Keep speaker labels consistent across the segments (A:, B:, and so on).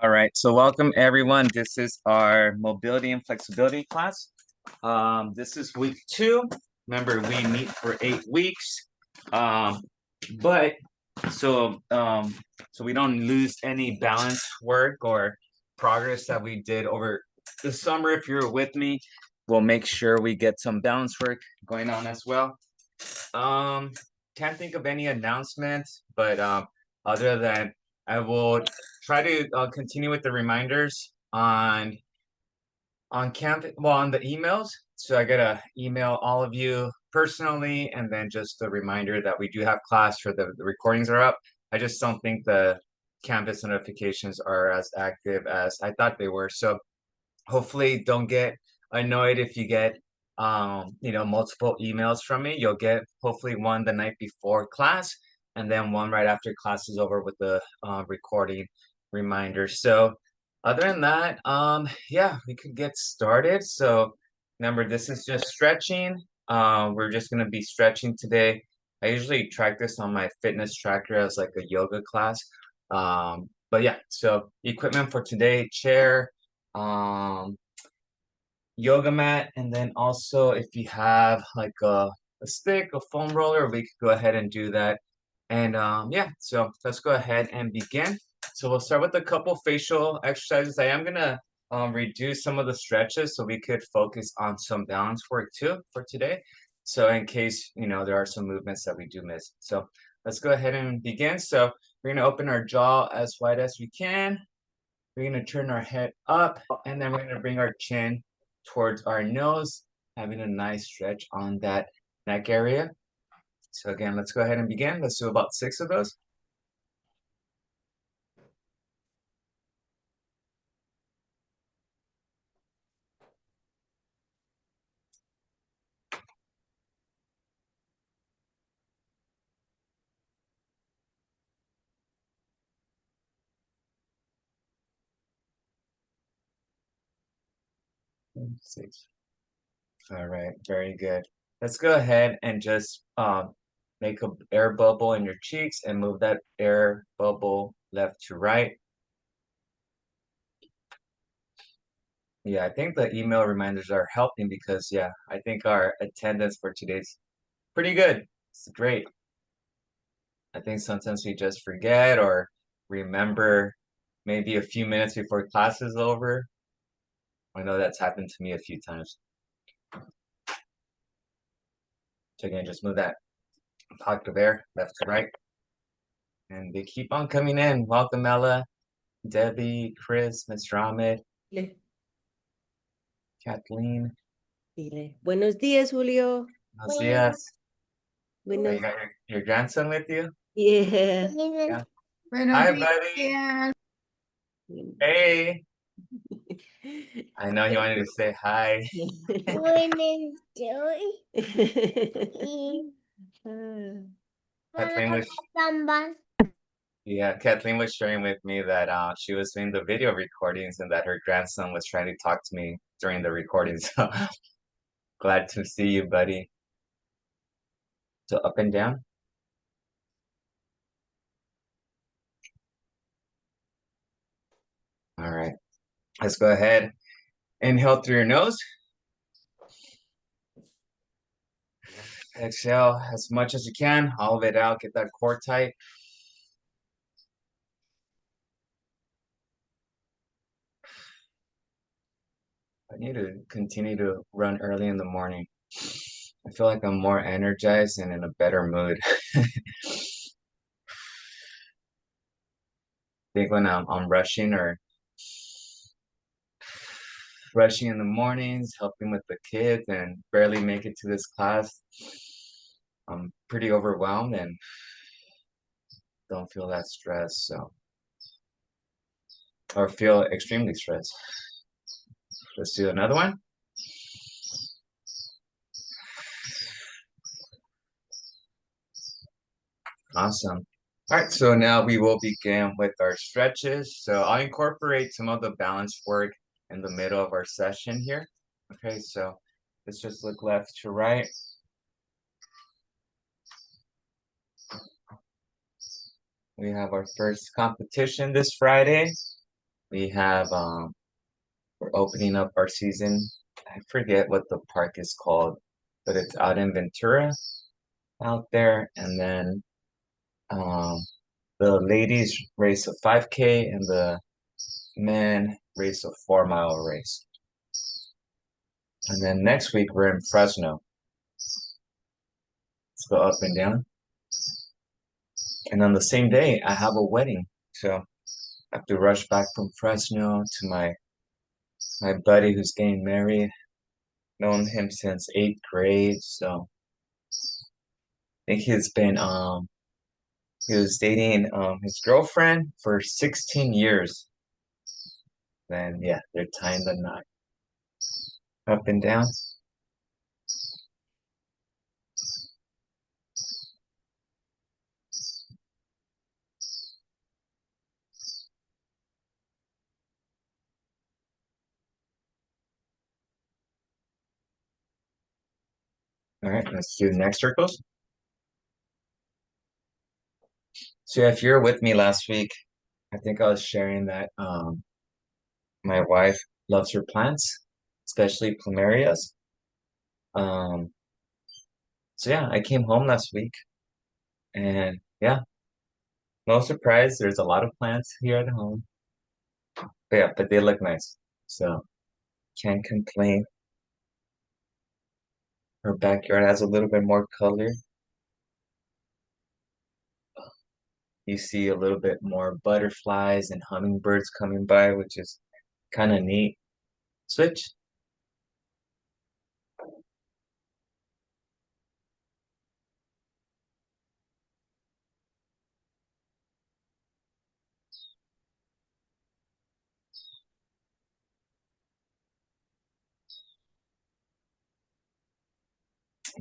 A: All right, so welcome everyone. This is our mobility and flexibility class. This is week 2. Remember, we meet for 8 weeks. Um, but so we don't lose any balance work or progress that we did over the summer. If you're with me, we'll make sure we get some balance work going on as well. Um, can't think of any announcements, but other than I will try to continue with the reminders on campus, well, on the emails. So I gotta email all of you personally, and then just a reminder that we do have class for the recordings are up. I just don't think the campus notifications are as active as I thought they were. So hopefully don't get annoyed if you get multiple emails from me. You'll get hopefully one the night before class and then one right after class is over with the recording reminder. So other than that, yeah, we could get started. So remember, this is just stretching. We're just gonna be stretching today. I usually track this on my fitness tracker as like a yoga class. But yeah, so equipment for today: chair, um yoga mat, and then also if you have like a stick, a foam roller, we could go ahead and do that. And yeah, so let's go ahead and begin. So we'll start with a couple facial exercises. I am gonna reduce some of the stretches so we could focus on some balance work too for today, so in case there are some movements that we do miss. So let's go ahead and begin. So we're gonna open our jaw as wide as we can. We're going to turn our head up, and then we're going to bring our chin towards our nose, having a nice stretch on that neck area. So again, let's go ahead and begin. Let's do about 6 of those. Six. All right, very good. Let's go ahead and just make an air bubble in your cheeks and move that air bubble left to right. Yeah, I think the email reminders are helping because, yeah, I think our attendance for today's pretty good. It's great. I think sometimes we just forget or remember maybe a few minutes before class is over. I know that's happened to me a few times. So again, just move that pocket of air left to right. And they keep on coming in. Welcome, Ella, Debbie, Chris, Mr. Ahmed,
B: Dile,
A: Kathleen.
B: dile. Buenos días, Julio.
A: Buenos dias. Oh,
B: Buenos.
A: you got your grandson with you?
B: Yeah.
A: Yeah.
C: Buenos
A: Hi,
C: días.
A: buddy. Hey. I know you wanted to say hi. Kathleen was, yeah, Kathleen was sharing with me that she was doing the video recordings and that her grandson was trying to talk to me during the recordings. So glad to see you, buddy. So up and down. All right. Let's go ahead. Inhale through your nose. Exhale as much as you can. All of it out. Get that core tight. I need to continue to run early in the morning. I feel like I'm more energized and in a better mood. I think when I'm rushing in the mornings, helping with the kids, and barely make it to this class, I'm pretty overwhelmed and don't feel that stressed, so or feel extremely stressed. Let's do another one. Awesome. All right, so now we will begin with our stretches. So I'll incorporate some of the balance work in the middle of our session here. Okay, so let's just look left to right. We have our first competition this Friday. We have we're opening up our season. I forget what the park is called, but it's out in Ventura out there. And then um the ladies race a 5K and the men race a 4 mile race. And then next week we're in Fresno. Let's go up and down. And on the same day I have a wedding. So I have to rush back from Fresno to my buddy who's getting married. Known him since 8th grade. So I think he was dating his girlfriend for 16 years. Then yeah, they're tying the knot up and down. All right, let's do the next circles. So if you're with me last week, I think I was sharing that my wife loves her plants, especially plumerias. Um, so yeah, I came home last week and yeah, no surprise, there's a lot of plants here at home. But yeah, but they look nice. So can't complain. Her backyard has a little bit more color. You see a little bit more butterflies and hummingbirds coming by, which is kind of neat. Switch.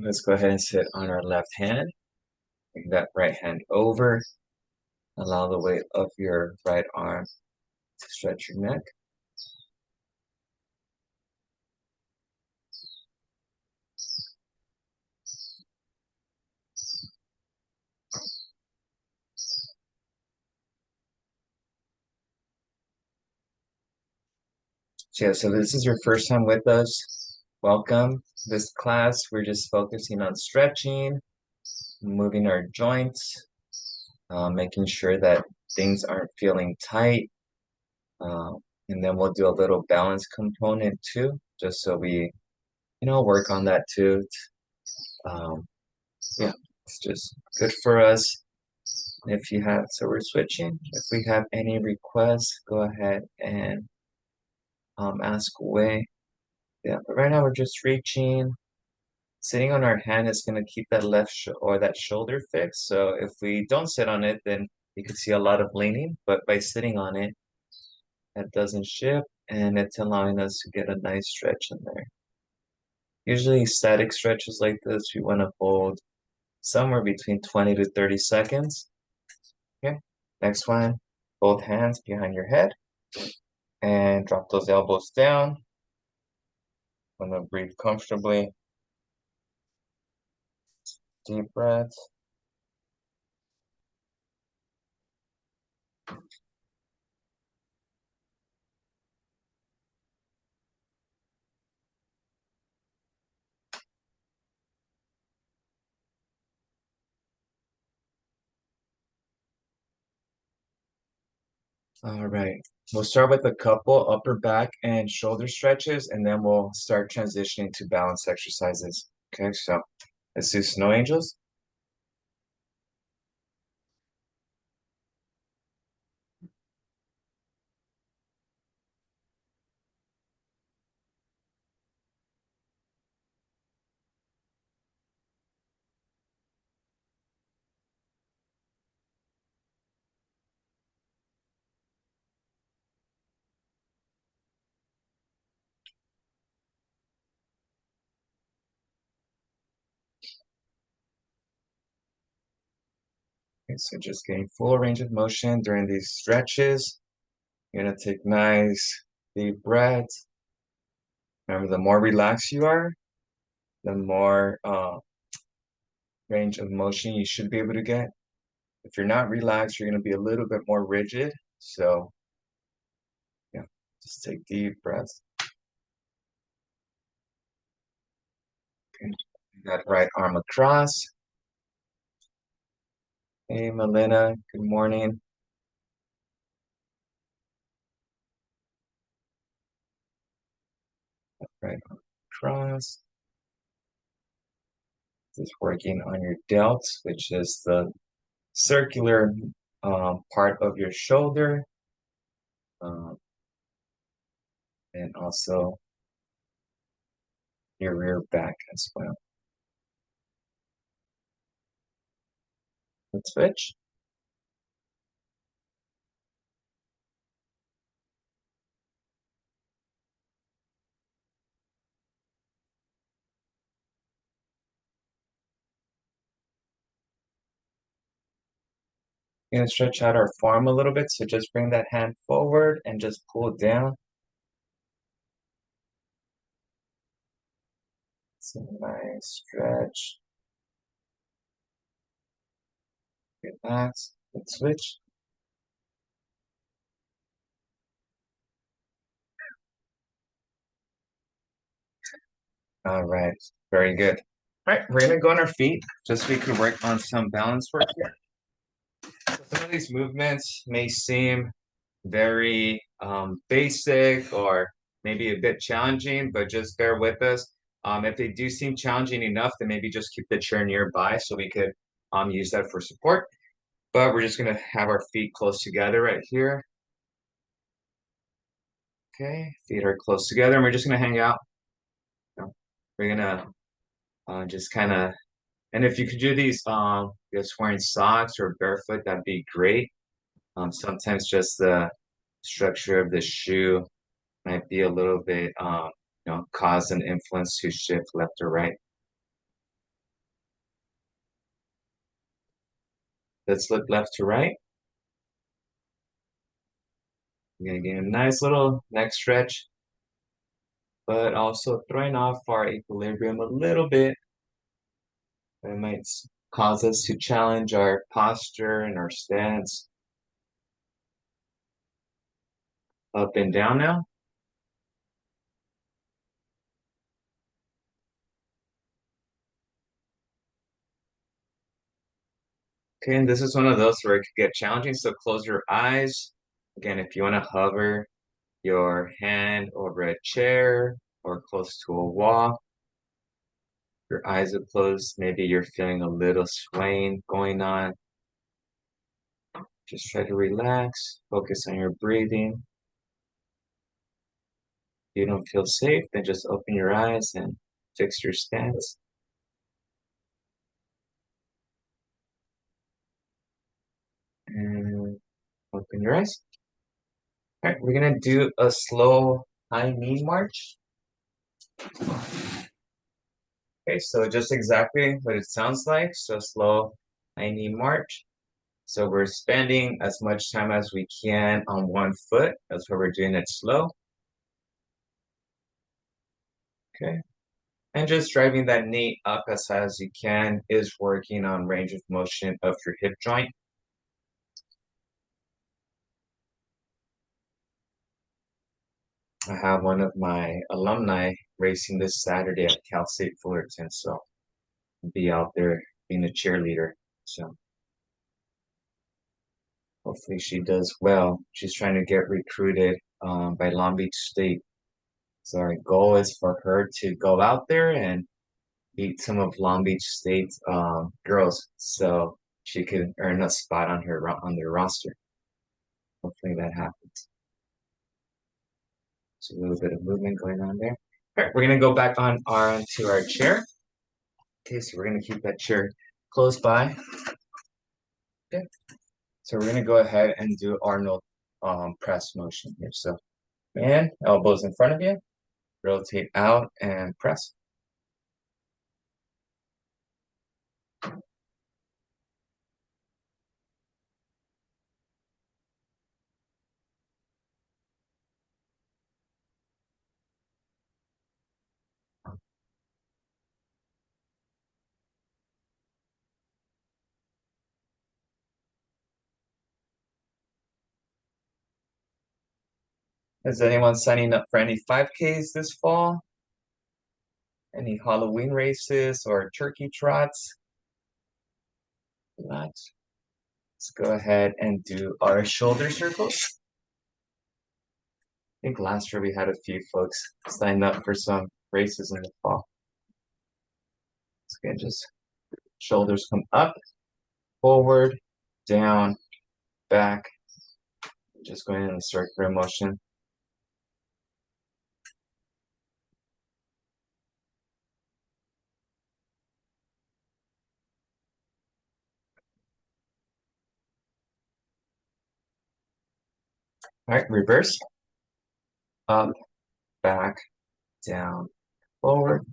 A: Let's go ahead and sit on our left hand. Bring that right hand over. Allow the weight of your right arm to stretch your neck. So yeah, so this is your first time with us. Welcome. This class, we're just focusing on stretching, moving our joints, making sure that things aren't feeling tight. Uh, and then we'll do a little balance component too, just so we, work on that too. Um, yeah, it's just good for us. If you have, so we're switching. If we have any requests, go ahead and ask away. Yeah, but right now we're just reaching. Sitting on our hand is going to keep that left or that shoulder fixed. So if we don't sit on it, then you can see a lot of leaning. But by sitting on it, that doesn't shift, and it's allowing us to get a nice stretch in there. Usually static stretches like this, we want to hold somewhere between 20 to 30 seconds. Okay, next one, both hands behind your head and drop those elbows down. I'm gonna breathe comfortably. Deep breath. All right. We'll start with a couple upper back and shoulder stretches, and then we'll start transitioning to balance exercises. Okay, so let's do snow angels. Okay, so just getting full range of motion during these stretches. You're gonna take nice deep breaths. Remember, the more relaxed you are, the more range of motion you should be able to get. If you're not relaxed, you're gonna be a little bit more rigid. So Just take deep breaths. Okay. That right arm across. Hey, Melina, good morning. Right arm across. Just working on your delts, which is the circular part of your shoulder. And also your rear back as well. Let's switch. We're gonna stretch out our forearm a little bit, so just bring that hand forward and just pull down. It's a nice stretch. Relax. Let's switch. All right, very good. All right, we're gonna go on our feet just so we can work on some balance work here. So some of these movements may seem very basic or maybe a bit challenging, but just bear with us. If they do seem challenging enough, then maybe just keep the chair nearby so we could use that for support. But we're just gonna have our feet close together right here. Okay, feet are close together, and we're just gonna hang out. We're gonna just kind of, and if you could do these just wearing socks or barefoot, that'd be great. Sometimes just the structure of the shoe might be a little bit, cause an influence to shift left or right. Let's look left to right. We're gonna get a nice little neck stretch, but also throwing off our equilibrium a little bit. It might cause us to challenge our posture and our stance. Up and down now. Okay, and this is one of those where it could get challenging, so close your eyes. Again, if you want to hover your hand over a chair or close to a wall, your eyes are closed. Maybe you're feeling a little swaying going on. Just try to relax, focus on your breathing. If you don't feel safe, then just open your eyes and fix your stance. And open your eyes. All right, we're gonna do a slow high knee march. Okay, so just exactly what it sounds like. So slow high knee march. So we're spending as much time as we can on one foot. That's why we're doing it slow. Okay. And just driving that knee up as high as you can is working on range of motion of your hip joint. I have one of my alumni racing this Saturday at Cal State Fullerton, so I'll be out there being a cheerleader. So hopefully she does well. She's trying to get recruited by Long Beach State. So our goal is for her to go out there and beat some of Long Beach State's girls, so she could earn a spot on their roster. Hopefully that happens. So a little bit of movement going on there. All right, we're gonna go back onto our chair. Okay, so we're gonna keep that chair close by. Okay, so we're gonna go ahead and do Arnold press motion here. So, and elbows in front of you, rotate out and press. Is anyone signing up for any 5Ks this fall? Any Halloween races or turkey trots? Let's go ahead and do our shoulder circles. I think last year we had a few folks sign up for some races in the fall. So again, just shoulders come up, forward, down, back. Just going in a circular motion. All right, reverse. Up, back, down, forward.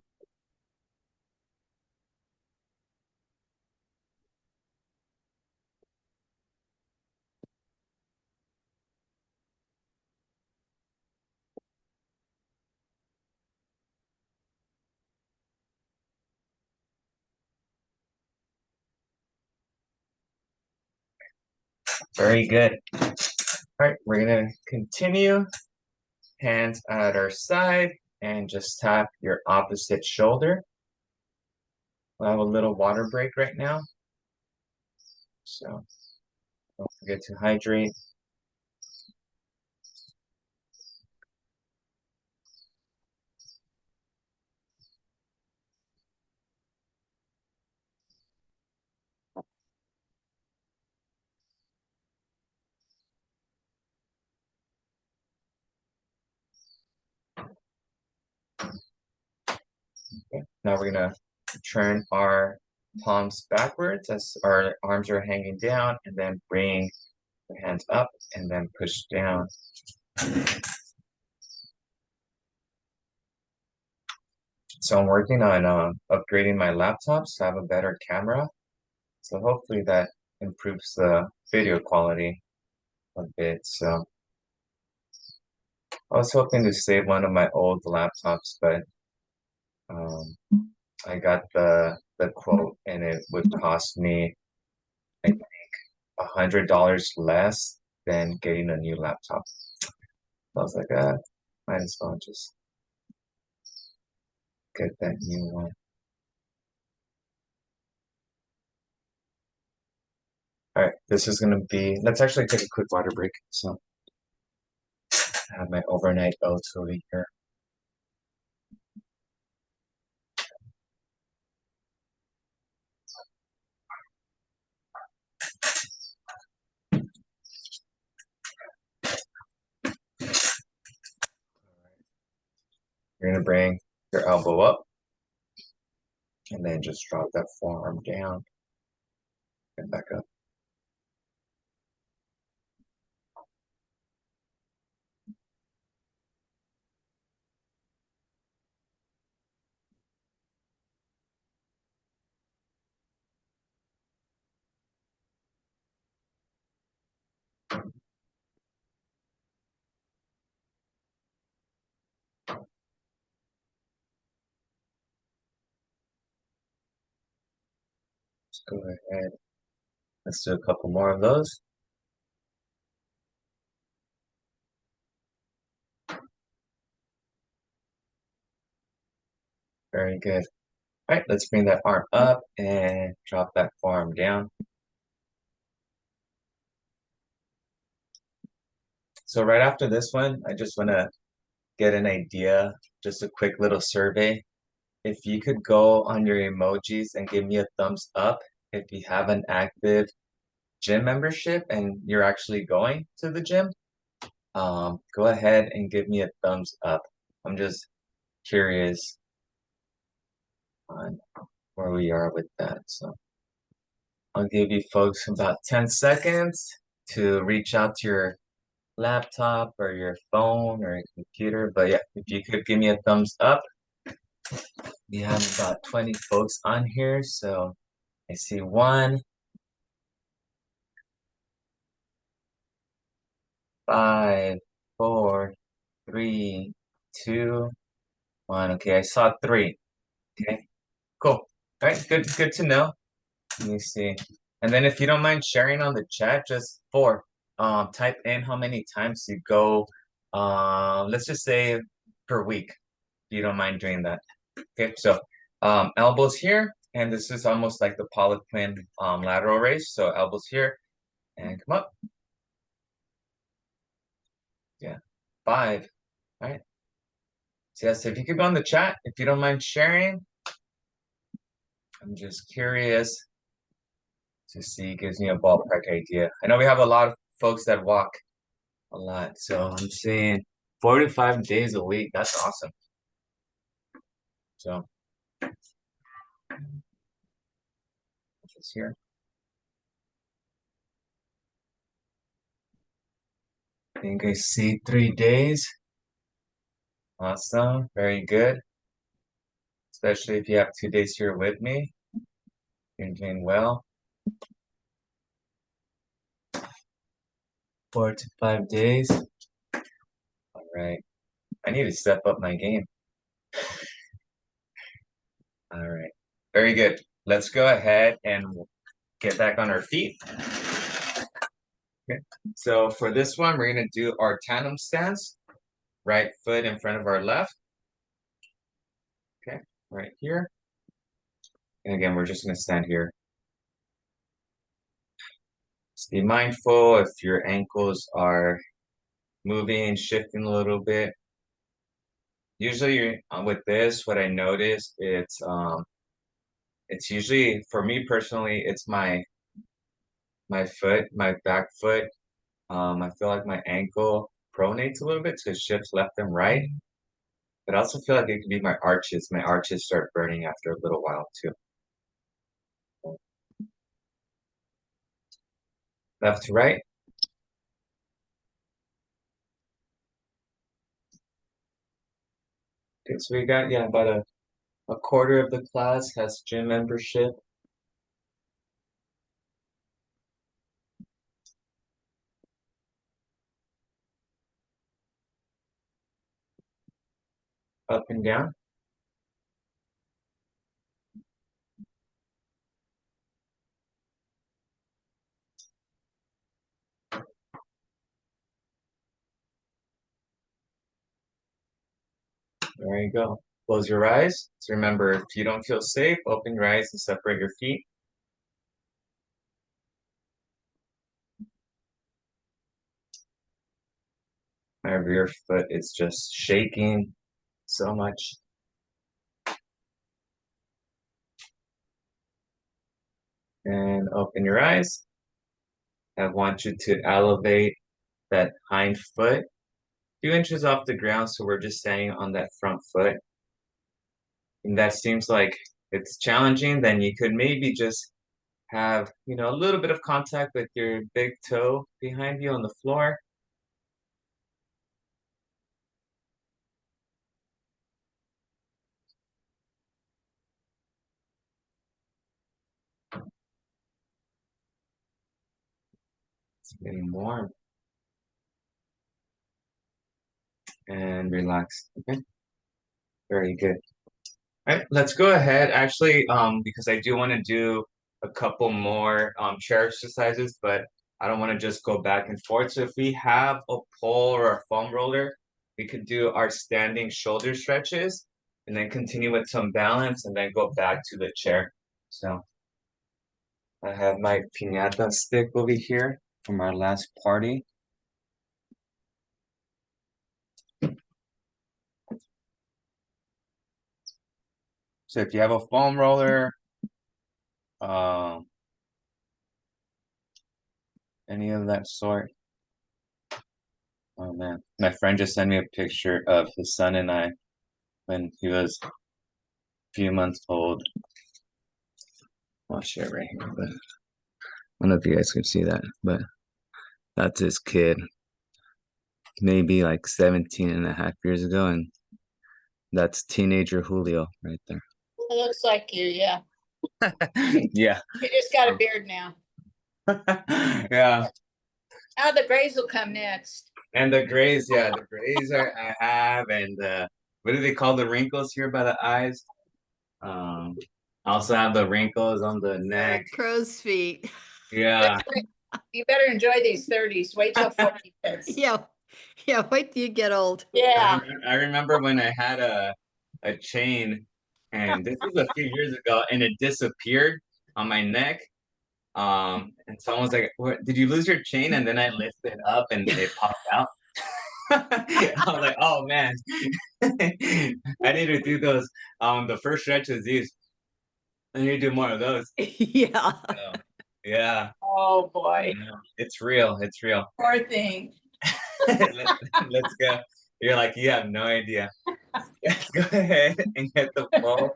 A: Very good. All right, we're gonna continue. Hands at our side and just tap your opposite shoulder. We'll have a little water break right now. So don't forget to hydrate. Okay. Now we're gonna turn our palms backwards as our arms are hanging down, and then bring the hands up and then push down. So I'm working on upgrading my laptop to have a better camera. So hopefully that improves the video quality a bit. So I was hoping to save one of my old laptops, but um, I got the quote and it would cost me, I think, $100 less than getting a new laptop. So I was like, might as well just get that new one. All right, this is gonna be, let's actually take a quick water break. So I have my overnight oats over here. You're gonna bring your elbow up and then just drop that forearm down and back up. Just go ahead. Let's do a couple more of those. Very good. All right, let's bring that arm up and drop that forearm down. So right after this one, I just want to get an idea, just a quick little survey. If you could go on your emojis and give me a thumbs up if you have an active gym membership and you're actually going to the gym, go ahead and give me a thumbs up. I'm just curious on where we are with that. So I'll give you folks about 10 seconds to reach out to your laptop or your phone or your computer. But yeah, if you could give me a thumbs up. We have about 20 folks on here, so I see 1, 5, 4, 3, 2, 1. Okay, I saw 3. Okay, cool. All right, good to know. Let me see. And then if you don't mind sharing on the chat, just type in how many times you go let's just say per week, if you don't mind doing that. Okay, so elbows here, and this is almost like the Poliquin lateral raise. So elbows here and come up. Yeah, 5. All right. So yes, if you could go in the chat, if you don't mind sharing. I'm just curious to see, gives me a ballpark idea. I know we have a lot of folks that walk a lot, so I'm seeing 45 days a week. That's awesome. So it's here. I think I see 3 days. Awesome, very good. Especially if you have 2 days here with me. You're doing well. 4 to 5 days. All right. I need to step up my game. All right. Very good. Let's go ahead and get back on our feet. Okay. So for this one, we're going to do our tandem stance. Right foot in front of our left. Okay, right here. And again, we're just going to stand here. Just be mindful if your ankles are moving, shifting a little bit. Usually with this, what I notice, it's usually, for me personally, it's my foot, my back foot. I feel like my ankle pronates a little bit, so it shifts left and right. But I also feel like it could be my arches. My arches start burning after a little while too. Left to right. Okay, so we got, yeah, about a quarter of the class has gym membership. Up and down. There you go. Close your eyes. So remember, if you don't feel safe, open your eyes and separate your feet. My rear foot is just shaking so much. And open your eyes. I want you to elevate that hind foot 2 inches off the ground, so we're just standing on that front foot. And that seems like it's challenging, then you could maybe just have, a little bit of contact with your big toe behind you on the floor. It's getting warm. And relax. Okay. Very good. All right, let's go ahead. Actually, because I do want to do a couple more chair exercises, but I don't want to just go back and forth. So if we have a pole or a foam roller, we could do our standing shoulder stretches and then continue with some balance and then go back to the chair. So I have my piñata stick over here from our last party. So if you have a foam roller, any of that sort. Oh man, my friend just sent me a picture of his son and I when he was a few months old. I'll share right here, but I don't know if you guys can see that, but that's his kid. Maybe like 17 and a half years ago, and that's teenager Julio right there.
C: It looks like you, yeah.
A: Yeah.
C: You just got a beard now.
A: Yeah.
C: Now the grays will come next.
A: And the grays, yeah, the grays I have, and what do they call the wrinkles here by the eyes? I also have the wrinkles on the neck.
B: Crow's feet.
A: Yeah.
C: You better enjoy these 30s. Wait till 40 hits.
B: Yeah, Yeah, wait till you get old.
C: Yeah.
A: I remember when I had a chain, and this was a few years ago, and it disappeared on my neck. And someone was like, "What, did you lose your chain?" And then I lifted it up and it popped out. I was like, "Oh man, I need to do those." The first stretch is these. I need to do more of those.
B: Yeah.
A: So, yeah,
C: Oh, boy.
A: it's real. It's real.
C: Poor thing.
A: Let, let's go. You're like, you have no idea. Let's go ahead and get the ball,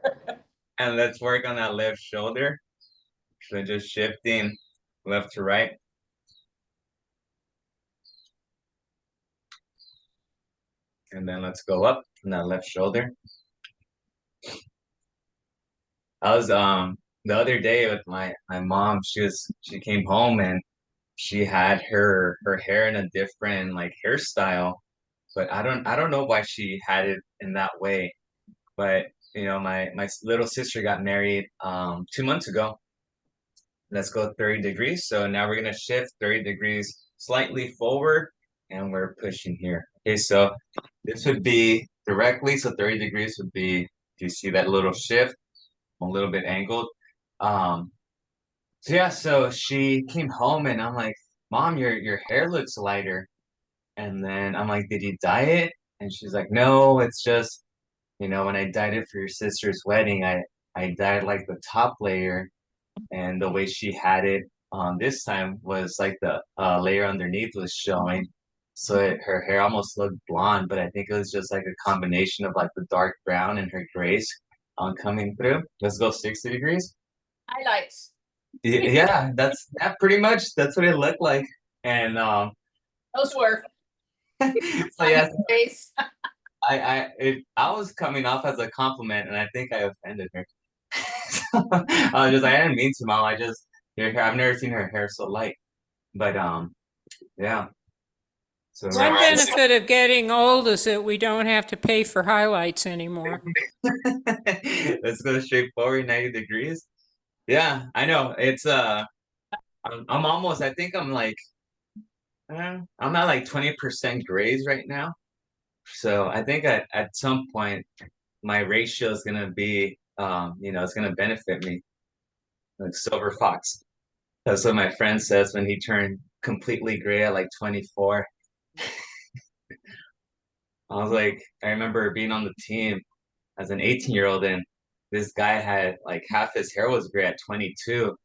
A: and let's work on that left shoulder. So just shifting left to right. And then let's go up on that left shoulder. I was the other day with my mom. She came home and she had her hair in a different like hairstyle, but I don't know why she had it in that way. But my little sister got married 2 months ago. Let's go 30 degrees. So now we're gonna shift 30 degrees slightly forward and we're pushing here. Okay, so this would be directly, so 30 degrees would be, do you see that little shift? A little bit angled. Um, so yeah, so she came home and I'm like, Mom, your hair looks lighter. And then I'm like, did you dye it? And she's like, no, it's just, when I dyed it for your sister's wedding, I dyed like the top layer, and the way she had it this time was like the layer underneath was showing. So her hair almost looked blonde, but I think it was just like a combination of like the dark brown and her grays coming through. Let's go 60 degrees.
C: Highlights.
A: Yeah, pretty much that's what it looked like. And
C: Those were
A: so yeah,
C: face.
A: I was coming off as a compliment, and I think I offended her. I was just like, I didn't mean to, Mom. Your hair. I've never seen her hair so light. But yeah. So
D: One benefit of getting old is that we don't have to pay for highlights anymore.
A: let's go straight forward 90 degrees. Yeah, I know. It's I'm almost. I think I'm like I'm at like 20% grays right now. So I think at some point my ratio is gonna be it's gonna benefit me like silver fox. That's what my friend says when he turned completely gray at like 24. I was like, I remember being on the team as an 18-year-old, and this guy had like half his hair was gray at 22.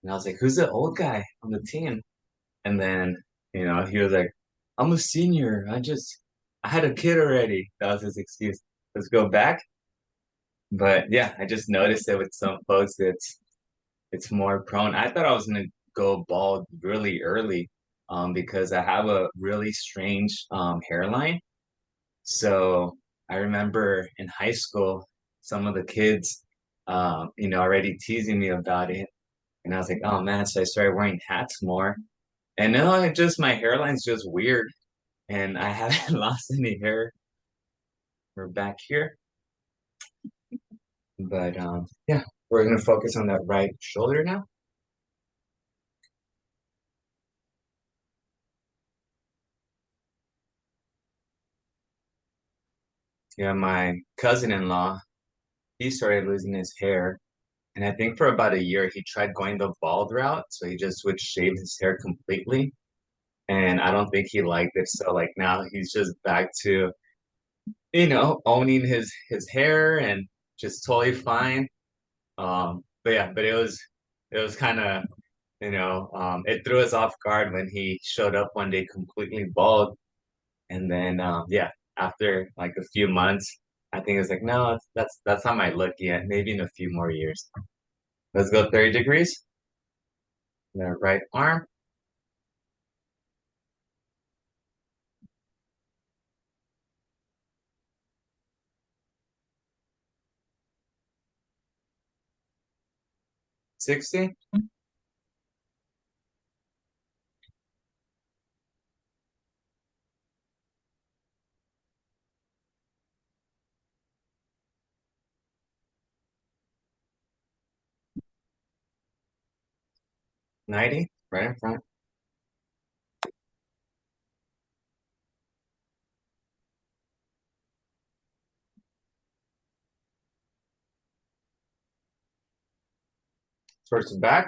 A: And I was like, who's the old guy on the team? And then, he was like, I'm a senior. I had a kid already. That was his excuse. Let's go back. But yeah, I just noticed it with some folks, it's more prone. I thought I was gonna go bald really early, because I have a really strange hairline. So I remember in high school, some of the kids, already teasing me about it. And I was like, oh man, so I started wearing hats more. And no, it just, my hairline's just weird. And I haven't lost any hair or back here. But yeah, we're gonna focus on that right shoulder now. Yeah, my cousin-in-law, he started losing his hair. And I think for about a year, he tried going the bald route. So he just would shave his hair completely. And I don't think he liked it. So like now he's just back to, owning his hair and just totally fine. But yeah, but it was kind of, it threw us off guard when he showed up one day completely bald. And then yeah, after like a few months, I think it's like, no, that's not my look yet. Maybe in a few more years. Let's go 30 degrees. The right arm. Sixty. 90, right in front. towards the back.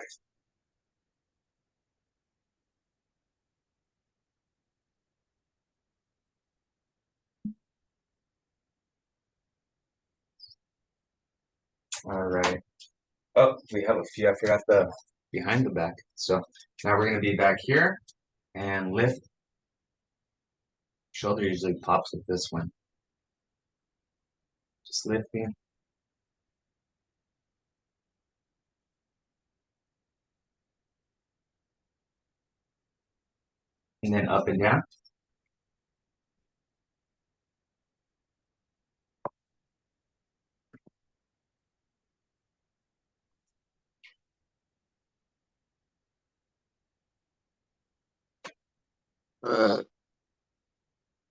A: All right. Oh, we have a few. I forgot the behind the back. So now we're gonna be back here and lift. Shoulder usually pops with this one. Just lifting. And then up and down.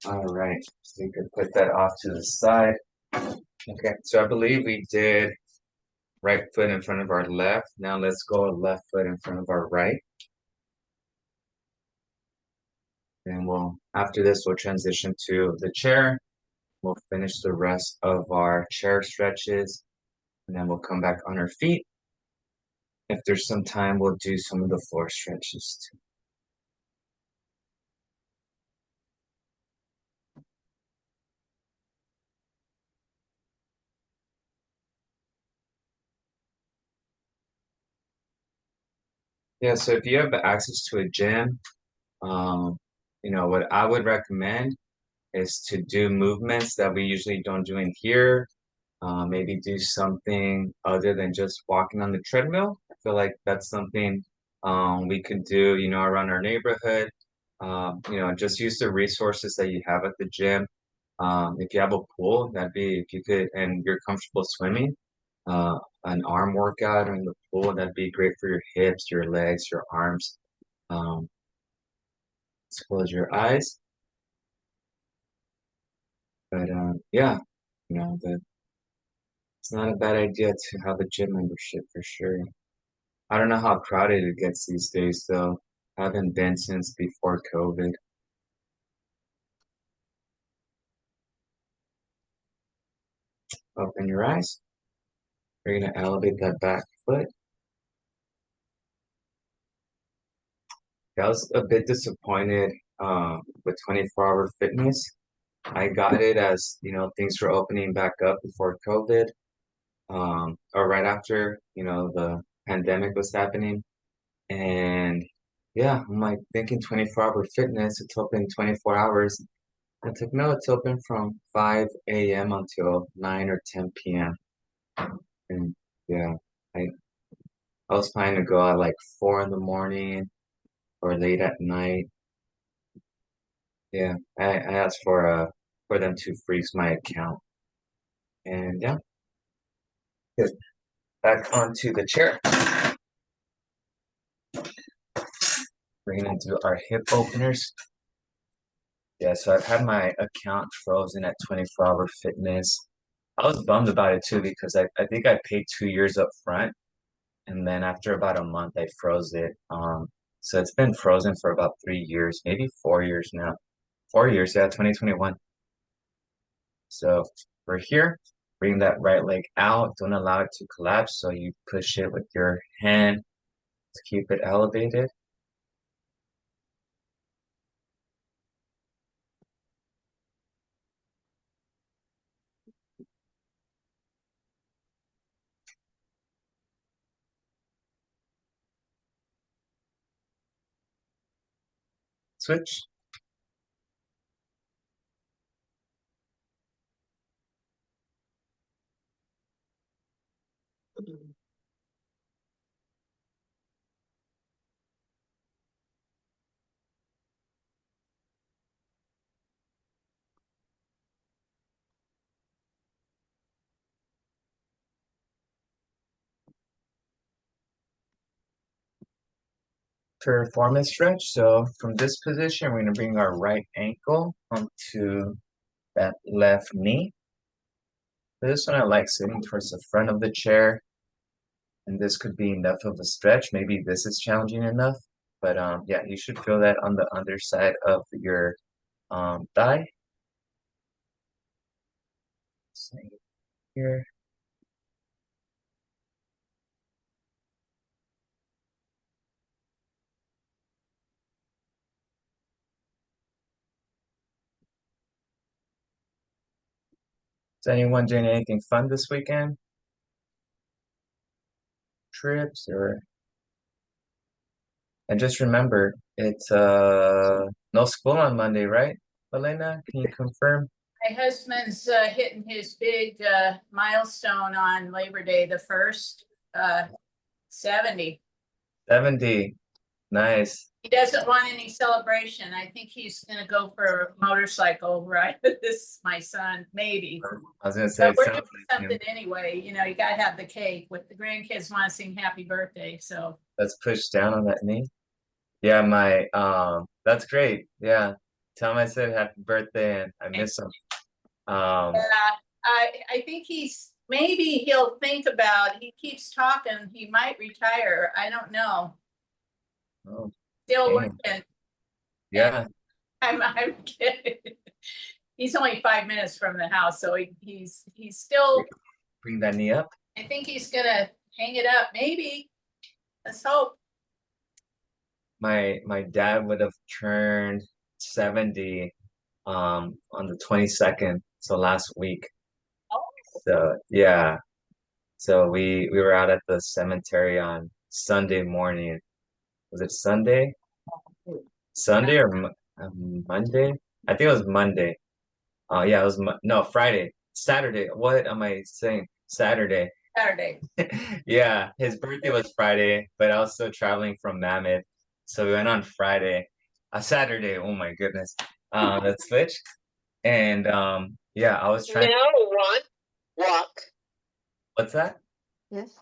A: All right, so you can put that off to the side. Okay, so I believe we did right foot in front of our left. Now let's go left foot in front of our right. And after this, we'll transition to the chair. We'll finish the rest of our chair stretches, and then we'll come back on our feet. If there's some time, we'll do some of the floor stretches too. Yeah, so if you have access to a gym, what I would recommend is to do movements that we usually don't do in here. Maybe do something other than just walking on the treadmill. I feel like that's something we could do, around our neighborhood. Just use the resources that you have at the gym. If you have a pool, if you could, and you're comfortable swimming, an arm workout in the pool, that'd be great for your hips, your legs, your arms. Let's close your eyes. But yeah, it's not a bad idea to have a gym membership for sure. I don't know how crowded it gets these days though. I haven't been since before COVID. Open your eyes. We're gonna elevate that back foot. I was a bit disappointed with 24-hour fitness. I got it as, things were opening back up before COVID, or right after, the pandemic was happening. And yeah, I'm like thinking 24-hour fitness, it's open 24 hours. It's like, no, it's open from 5 a.m. until 9 or 10 p.m. And yeah, I, I was planning to go at like 4 in the morning or late at night. Yeah, I asked for them to freeze my account. And yeah, good. Back onto the chair. We're gonna do our hip openers. Yeah, so I've had my account frozen at 24-hour fitness. I was bummed about it too because I think I paid 2 years up front, and then after about a month I froze it. So it's been frozen for about 3 years, maybe 4 years now. 4 years, yeah, 2021. So we're here, bring that right leg out, don't allow it to collapse. So you push it with your hand to keep it elevated. Switch. Performance stretch. So from this position, we're going to bring our right ankle onto that left knee. For this one, I like sitting towards the front of the chair, and this could be enough of a stretch. Maybe this is challenging enough, but yeah, you should feel that on the underside of your thigh. Same here. Is anyone doing anything fun this weekend? Trips or? And just remember, it's no school on Monday, right? Elena, can you confirm?
C: My husband's hitting his big milestone on Labor Day, the first 70.
A: 70. Nice.
C: He doesn't want any celebration. I think he's gonna go for a motorcycle ride with this, my son, maybe.
A: I was gonna say
C: But
A: it
C: we're
A: sounds
C: doing
A: like him.
C: something anyway, you know, you gotta have the cake with the grandkids want to sing happy birthday, so.
A: Let's push down on that knee. Yeah, my that's great. Yeah. Tell him I said happy birthday and I miss him.
C: Yeah, I think maybe he'll think about, he keeps talking, he might retire. I don't know.
A: Oh,
C: Still
A: dang.
C: working.
A: Yeah.
C: I'm kidding. He's only 5 minutes from the house, so he's still,
A: Bring that knee up.
C: I think he's gonna hang it up, maybe. Let's hope.
A: My dad would have turned 70 on the 22nd, so last week.
C: Oh.
A: So yeah. So we were out at the cemetery on Sunday morning. Was it Sunday? Sunday or Monday? I think it was Monday. Yeah, it was no, Friday. Saturday. What am I saying? Saturday.
C: Saturday.
A: Yeah, his birthday was Friday, but I was still traveling from Mammoth. So we went on Friday. Saturday, oh my goodness. Let's switch. And yeah, I was trying.
E: Walk.
A: What's that?
E: Yes.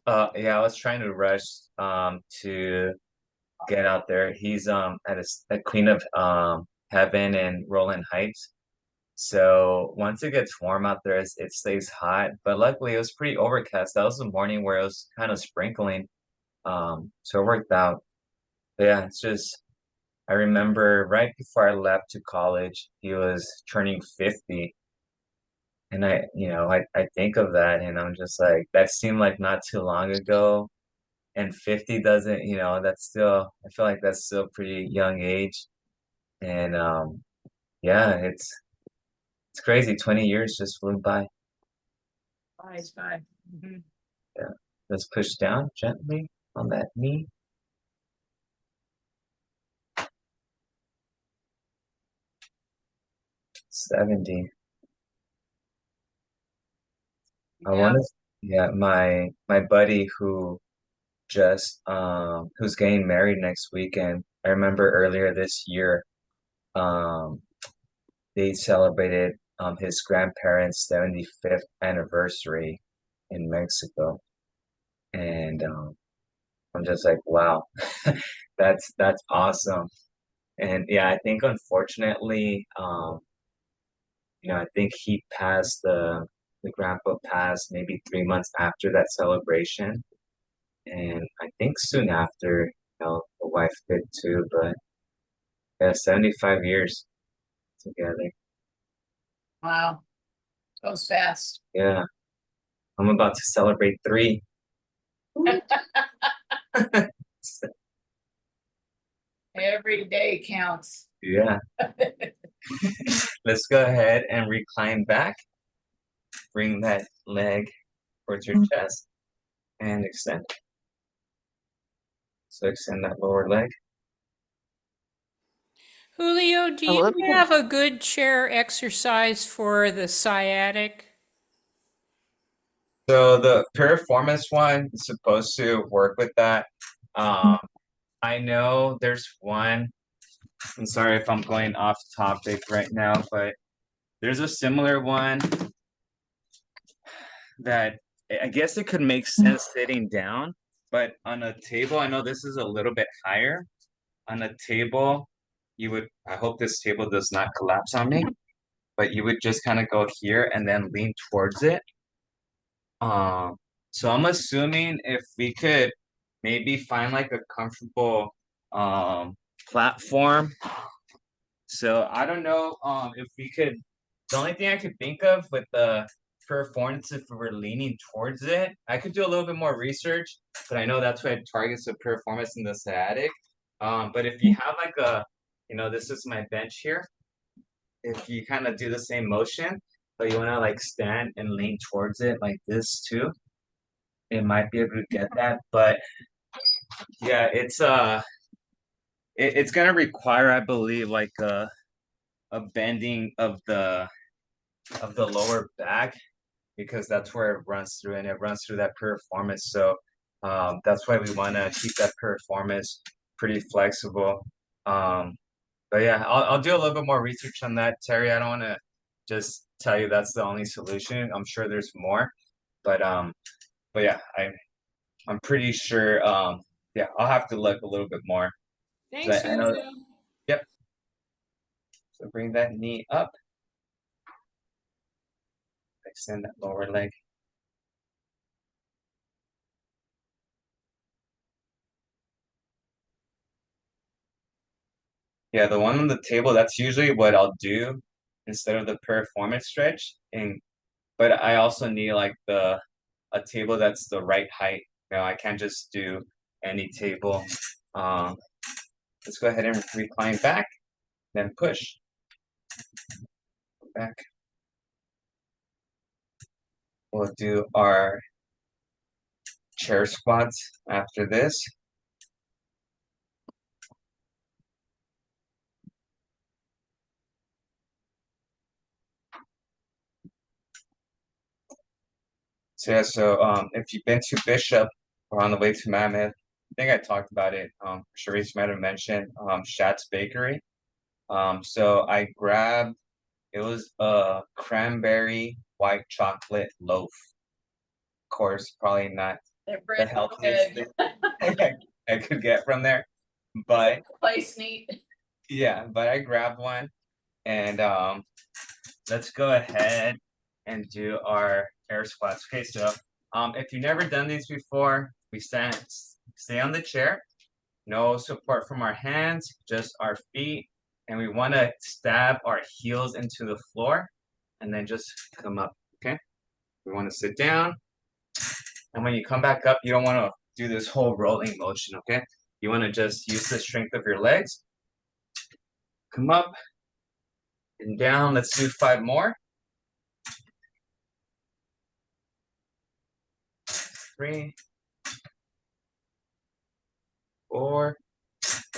A: Yeah, I was trying to rush to get out there. He's at a Queen of Heaven in Roland Heights. So once it gets warm out there, it stays hot. But luckily, it was pretty overcast. That was the morning where it was kind of sprinkling. So it worked out. But yeah, it's just I remember right before I left to college, he was turning 50. And I think of that and I'm just like, that seemed like not too long ago. And 50 doesn't, that's still, I feel like that's still pretty young age. And yeah, it's crazy. 20 years just flew by.
C: Bye. Mhm.
A: Yeah. Let's push down gently on that knee. $70. I
C: Yeah.
A: want to, yeah, my buddy who's getting married next weekend. I remember earlier this year, um, they celebrated his grandparents' 75th anniversary in Mexico, and I'm just like, wow, that's awesome. And yeah, I think unfortunately, I think the grandpa passed maybe 3 months after that celebration. And I think soon after, the wife did too, but yeah, 75 years together.
C: Wow, goes fast.
A: Yeah, I'm about to celebrate 3.
C: Every day counts.
A: Yeah, let's go ahead and recline back. Bring that leg towards your chest and extend. So extend that lower leg.
D: Julio, do
E: Oh,
D: you
E: let me
D: have a good chair exercise for the sciatic?
A: So the piriformis one is supposed to work with that. I know there's one. I'm sorry if I'm going off topic right now, but there's a similar one that I guess it could make sense sitting down, but on a table, I know this is a little bit higher. On a table, I hope this table does not collapse on me, but you would just kind of go here and then lean towards it. So I'm assuming if we could maybe find like a comfortable platform. So I don't know if we could, the only thing I could think of with the piriformis, if we were leaning towards it, I could do a little bit more research, but I know that's what targets the piriformis and the sciatic. But if you have this is my bench here. If you kind of do the same motion, but you wanna like stand and lean towards it like this too. It might be able to get that, but yeah, it's gonna require, I believe, like a bending of the lower back because that's where it runs through and it runs through that piriformis. So that's why we want to keep that piriformis pretty flexible. But yeah, I'll do a little bit more research on that, Terry. I don't want to just tell you that's the only solution. I'm sure there's more, but yeah, I'm pretty sure. Yeah, I'll have to look a little bit more.
D: Thanks,
A: I know.
D: Hugo.
A: Yep. So bring that knee up. Extend that lower leg. Yeah, the one on the table, that's usually what I'll do instead of the piriformis stretch. But I also need like a table that's the right height. I can't just do any table. Um, let's go ahead and recline back, then push. Back. We'll do our chair squats after this. So yeah, if you've been to Bishop or on the way to Mammoth, I think I talked about it. Charisse might have mentioned Shat's Bakery. So I grabbed, it was a cranberry white chocolate loaf. Of course, probably not
C: Their
A: the
C: bread is
A: healthiest
C: good.
A: thing I could get from there, but
C: Place neat.
A: yeah, but I grabbed one, and let's go ahead and do our air squats. Okay, so if you've never done these before, we stay on the chair, no support from our hands, just our feet, and we want to stab our heels into the floor, and then just come up. Okay, we want to sit down, and when you come back up, you don't want to do this whole rolling motion. Okay, you want to just use the strength of your legs. Come up and down. Let's do 5 more. 3, 4,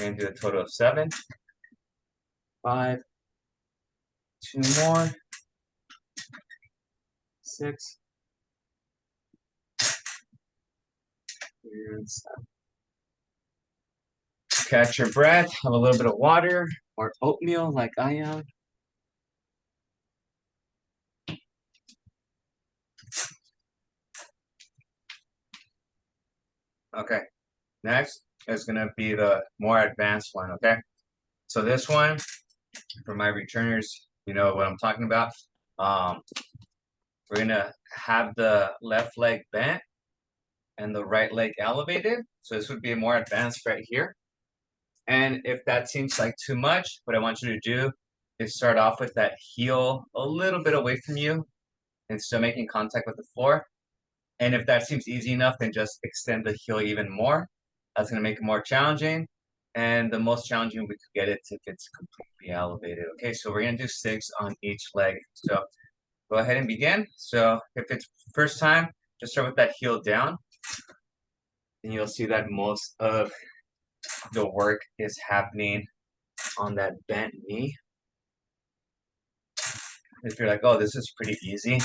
A: and do a total of 7, 5, 2 more, 6, and 7. Catch your breath, have a little bit of water or oatmeal like I am. Okay, next is gonna be the more advanced one, okay? So this one, for my returners, you know what I'm talking about. We're gonna have the left leg bent and the right leg elevated. So this would be more advanced right here. And if that seems like too much, what I want you to do is start off with that heel a little bit away from you and still making contact with the floor. And if that seems easy enough, then just extend the heel even more. That's going to make it more challenging. And the most challenging we could get it if it's completely elevated. Okay, so we're going to do 6 on each leg. So go ahead and begin. So if it's first time, just start with that heel down. And you'll see that most of the work is happening on that bent knee. If you're like, oh, this is pretty easy,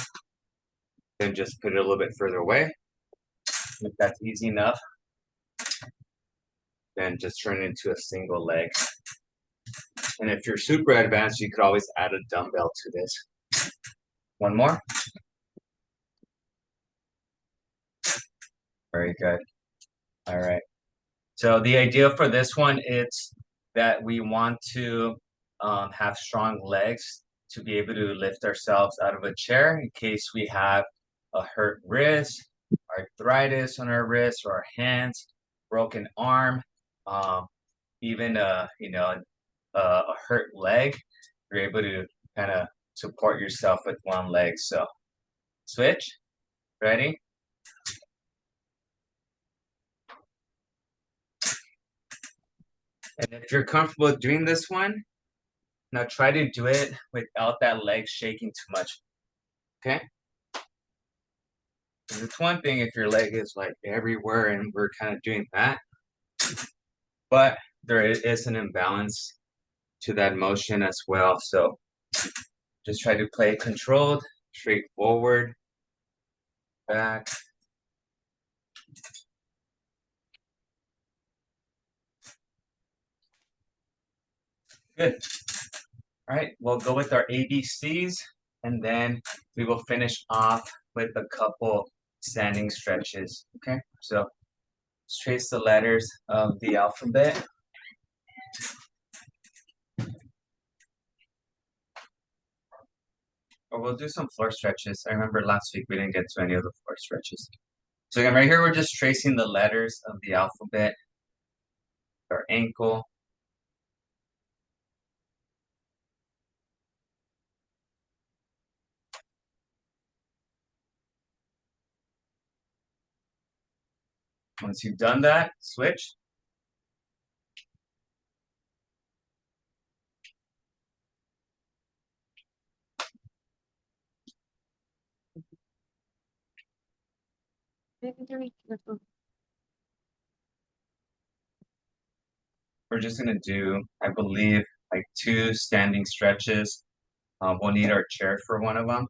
A: then just put it a little bit further away. If that's easy enough, then just turn it into a single leg. And if you're super advanced, you could always add a dumbbell to this. 1 more. Very good. All right. So the idea for this one is that we want to have strong legs to be able to lift ourselves out of a chair in case we have a hurt wrist, arthritis on our wrists or our hands, broken arm, even a hurt leg. You're able to kind of support yourself with one leg. So switch. Ready? And if you're comfortable doing this one, now try to do it without that leg shaking too much. Okay. And it's one thing if your leg is like everywhere and we're kind of doing that, but there is an imbalance to that motion as well. So just try to play controlled, straightforward, back. Good. All right, we'll go with our ABCs and then we will finish off with a couple standing stretches. Okay, so let's trace the letters of the alphabet. Or we'll do some floor stretches. I remember last week we didn't get to any of the floor stretches. So again, right here, we're just tracing the letters of the alphabet, our ankle. Once you've done that, switch. We're just gonna do, I believe, like 2 standing stretches. We'll need our chair for one of them.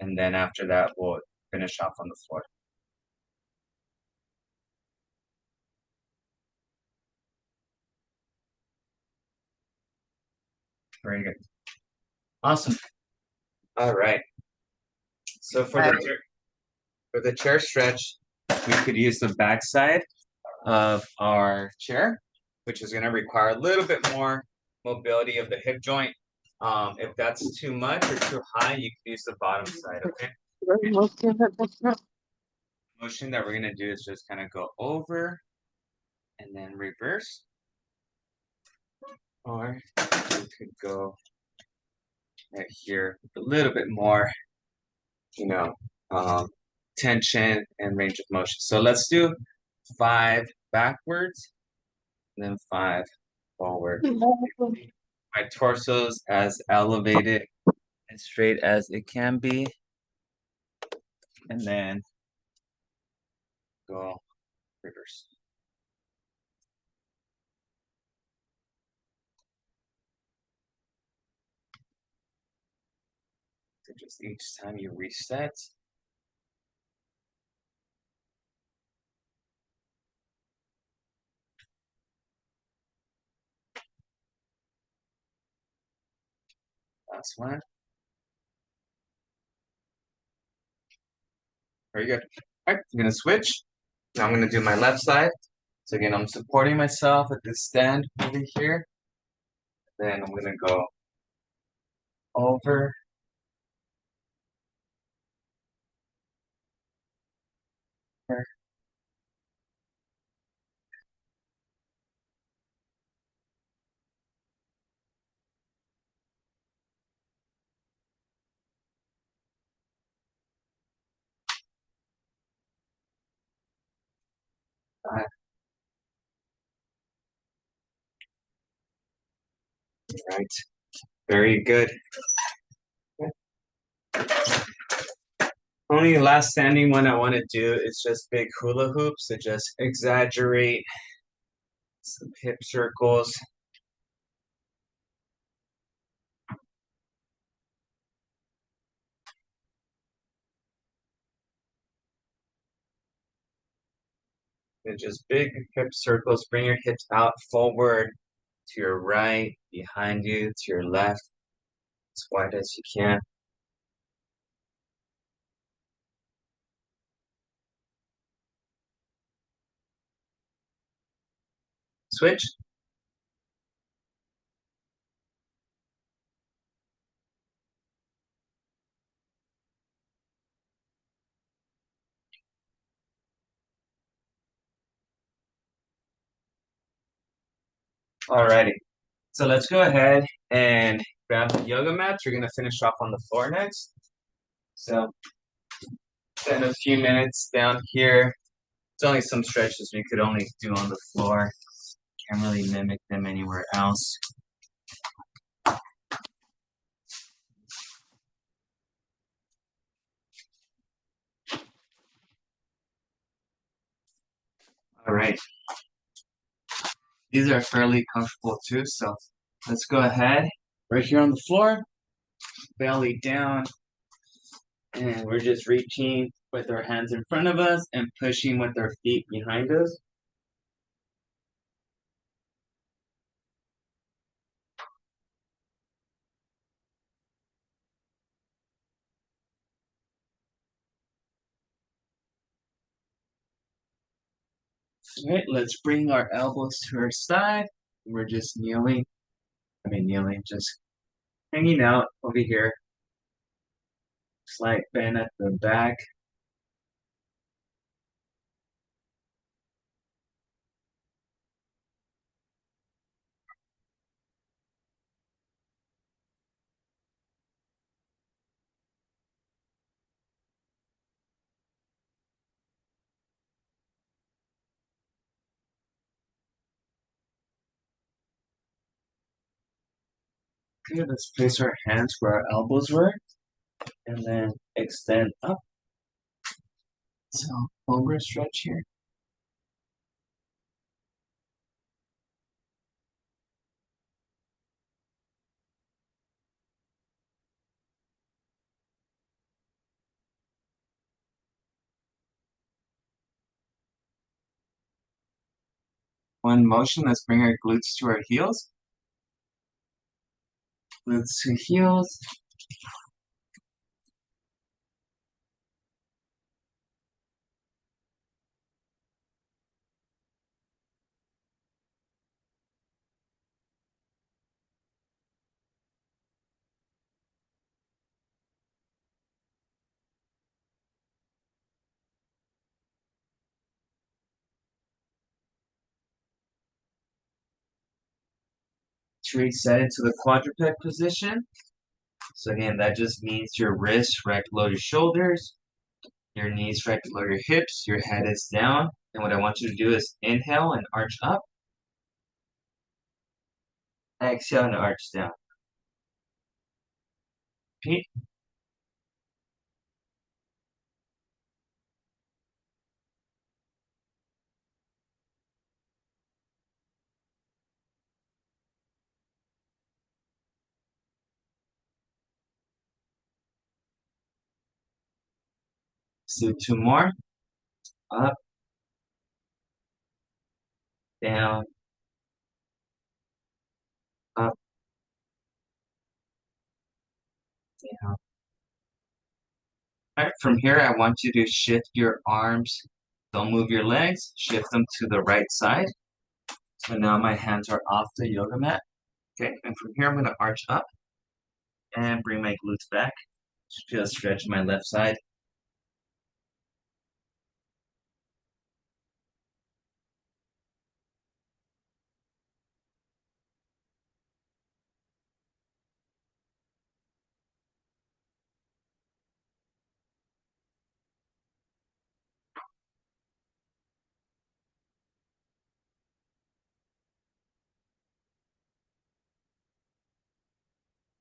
A: And then after that, we'll finish off on the floor. Very good. Awesome. All right. So for the chair stretch, we could use the back side of our chair, which is going to require a little bit more mobility of the hip joint. If that's too much or too high, you can use the bottom side, okay? Motion that we're going to do is just kind of go over and then reverse. Or you could go right here with a little bit more, tension and range of motion. So let's do 5 backwards, and then 5 forward. My torso's as elevated and straight as it can be. And then go reverse. So just each time you reset. Last one. Very good. All right, I'm gonna switch. Now I'm gonna do my left side. So again, I'm supporting myself at this stand over here. Then I'm gonna go over. Right. Very good. Only last standing one I want to do is just big hula hoops to just exaggerate some hip circles. And just big hip circles. Bring your hips out forward, to your right, behind you, to your left, as wide as you can. Switch. Alrighty. So let's go ahead and grab the yoga mats. We're gonna finish off on the floor next. So spend a few minutes down here. It's only some stretches we could only do on the floor. Can't really mimic them anywhere else. All right. These are fairly comfortable too, so let's go ahead. Right here on the floor, belly down, and we're just reaching with our hands in front of us and pushing with our feet behind us. All right, let's bring our elbows to our side. We're just kneeling. Kneeling, just hanging out over here. Slight bend at the back. Okay, let's place our hands where our elbows were, and then extend up. So, over stretch here. One motion, let's bring our glutes to our heels. Glutes to heels. To reset into the quadruped position. So again, that just means your wrists right below your shoulders, your knees right below your hips, your head is down. And what I want you to do is inhale and arch up. Exhale and arch down. Repeat. Let's do two more. Up, down, up, down. All right, from here, I want you to shift your arms. Don't move your legs. Shift them to the right side. So now my hands are off the yoga mat. Okay, and from here, I'm going to arch up and bring my glutes back. Just stretch my left side.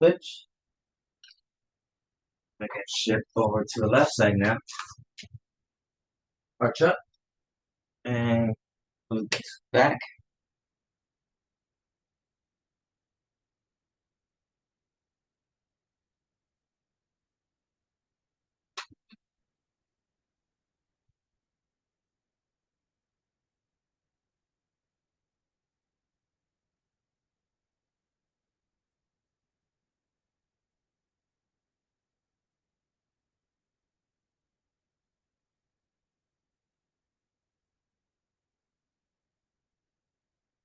A: Switch. I can shift over to the left side now. Arch up and glutes back.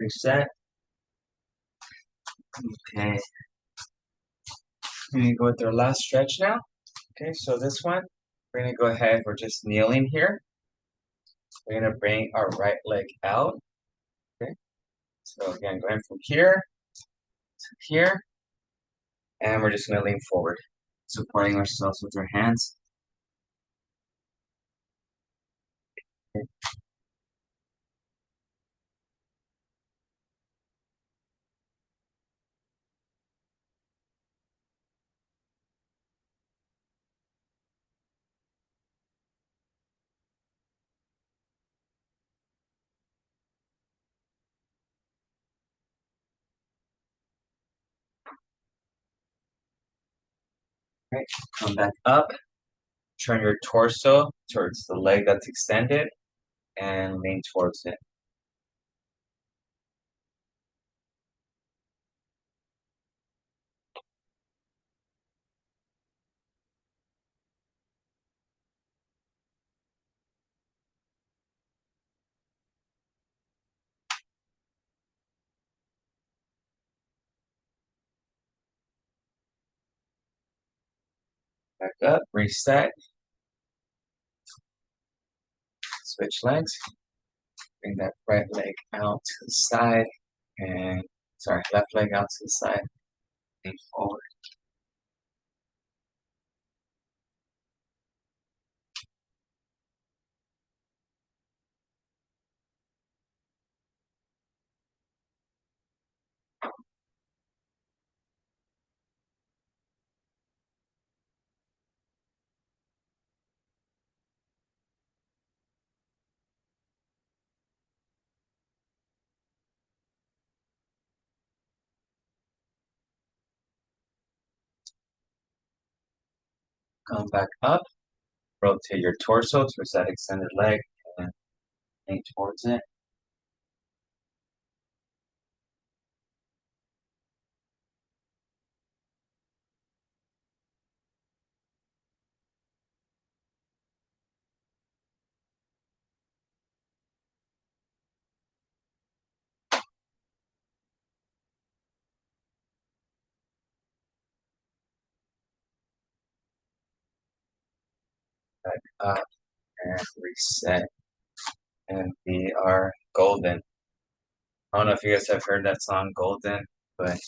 A: Reset. Okay. We're gonna go with our last stretch now. Okay, so this one, we're gonna go ahead. We're just kneeling here. We're gonna bring our right leg out. Okay. So again, going from here to here, and we're just gonna lean forward, supporting ourselves with our hands. Okay. Right, come back up. Turn your torso towards the leg that's extended and lean towards it. Back up, reset. Switch legs. Bring that right leg out to the side and, sorry, left leg out to the side. Lean forward. Come back up. Rotate your torso towards that extended leg and lean towards it. Back up and reset. And we are golden. I don't know if you guys have heard that song, Golden, but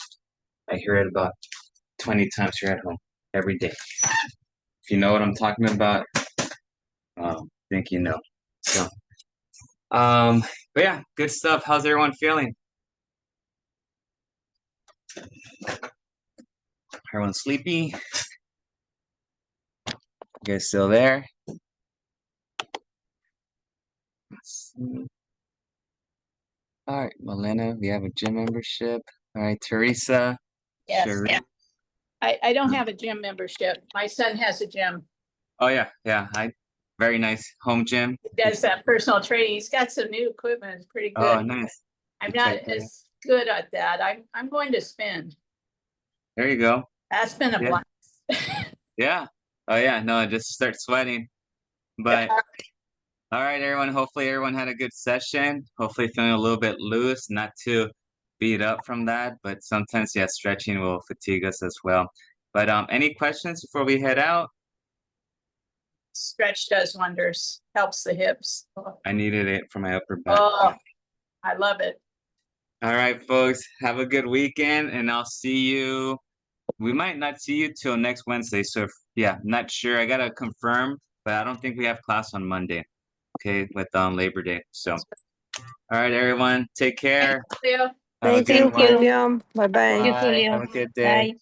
A: I hear it about 20 times here at home every day. If you know what I'm talking about, I think you know. So, but yeah, good stuff. How's everyone feeling? Everyone sleepy? You guys still there? Let's see. All right, Milena, we have a gym membership. All right, Teresa.
C: Yes,
A: Cherie-
C: yeah. I don't have a gym membership. My son has a gym.
A: Oh yeah, yeah. Very nice home gym.
C: He does that personal training. He's got some new equipment. It's pretty
A: Oh,
C: good.
A: nice.
C: I'm
A: Good
C: not
A: check there.
C: as good at that. I'm going to spin.
A: There you go.
C: That's been a
A: Yeah.
C: blast.
A: Yeah. Oh yeah. No, just start sweating. But all right, everyone. Hopefully everyone had a good session. Hopefully feeling a little bit loose, not too beat up from that. But sometimes, yeah, stretching will fatigue us as well. But any questions before we head out?
C: Stretch does wonders, helps the hips.
A: I needed it for my upper back.
C: Oh, I love it.
A: All right, folks. Have a good weekend, and I'll see you. We might not see you till next Wednesday. So, yeah, not sure. I gotta confirm, but I don't think we have class on Monday. Okay, with Labor Day. So, all right, everyone. Take care.
C: Thank you.
A: Have a
B: Thank
A: good
B: you,
A: one.
B: William. Bye-bye.
A: Bye. Have a good day.
E: Bye.